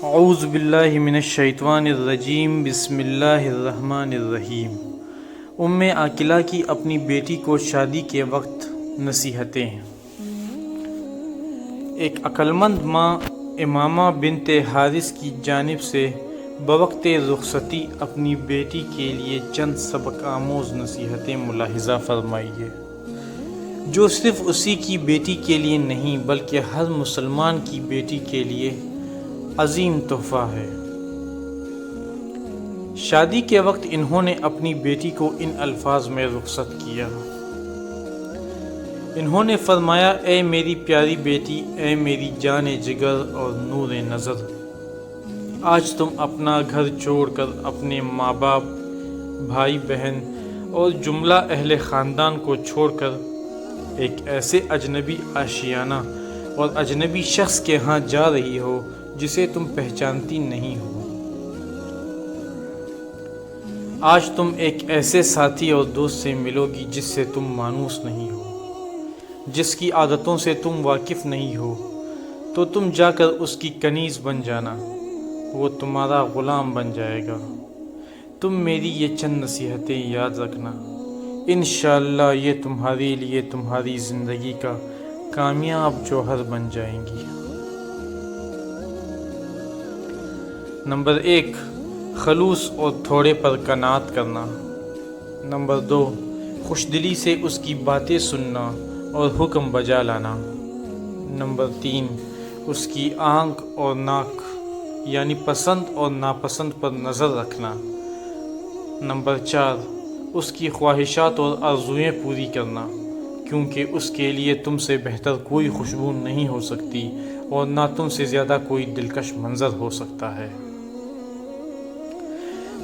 اعوذ باللہ من الشیطان الرجیم بسم اللہ الرحمن الرحیم۔ عاقلہ کی اپنی بیٹی کو شادی کے وقت نصیحتیں۔ ایک عقلمند ماں امامہ بنت حارث کی جانب سے بوقت رخصتی اپنی بیٹی کے لیے چند سبق آموز نصیحتیں ملاحظہ فرمائیے، جو صرف اسی کی بیٹی کے لیے نہیں بلکہ ہر مسلمان کی بیٹی کے لیے عظیم تحفہ ہے۔ شادی کے وقت انہوں نے اپنی بیٹی کو ان الفاظ میں رخصت کیا۔ انہوں نے فرمایا، اے میری پیاری بیٹی، اے میری جان جگر اور نور نظر، آج تم اپنا گھر چھوڑ کر اپنے ماں باپ، بھائی بہن اور جملہ اہل خاندان کو چھوڑ کر ایک ایسے اجنبی آشیانہ اور اجنبی شخص کے ہاں جا رہی ہو جسے تم پہچانتی نہیں ہو۔ آج تم ایک ایسے ساتھی اور دوست سے ملو گی جس سے تم مانوس نہیں ہو، جس کی عادتوں سے تم واقف نہیں ہو، تو تم جا کر اس کی کنیز بن جانا، وہ تمہارا غلام بن جائے گا۔ تم میری یہ چند نصیحتیں یاد رکھنا، انشاءاللہ یہ تمہارے لیے تمہاری زندگی کا کامیاب جوہر بن جائیں گی۔ نمبر 1، خلوص اور تھوڑے پر قناعت کرنا۔ نمبر 2، خوش دلی سے اس کی باتیں سننا اور حکم بجا لانا۔ نمبر 3، اس کی آنکھ اور ناک یعنی پسند اور ناپسند پر نظر رکھنا۔ نمبر 4، اس کی خواہشات اور آرزوئیں پوری کرنا، کیونکہ اس کے لیے تم سے بہتر کوئی خوشبو نہیں ہو سکتی اور نہ تم سے زیادہ کوئی دلکش منظر ہو سکتا ہے۔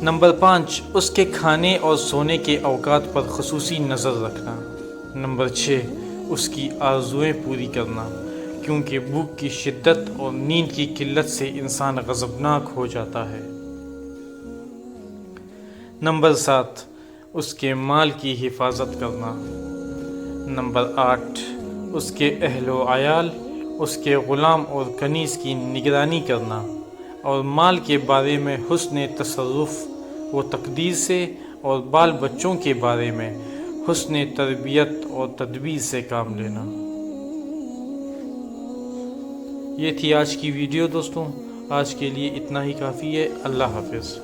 نمبر 5، اس کے کھانے اور سونے کے اوقات پر خصوصی نظر رکھنا۔ نمبر 6، اس کی آرزوئیں پوری کرنا، کیونکہ بھوک کی شدت اور نیند کی قلت سے انسان غضبناک ہو جاتا ہے۔ نمبر 7، اس کے مال کی حفاظت کرنا۔ نمبر 8، اس کے اہل و عیال، اس کے غلام اور کنیز کی نگرانی کرنا اور مال کے بارے میں حسن تصرف و تقدیر سے اور بال بچوں کے بارے میں حسن تربیت اور تدبیر سے کام لینا۔ یہ تھی آج کی ویڈیو دوستوں، آج کے لیے اتنا ہی کافی ہے۔ اللہ حافظ۔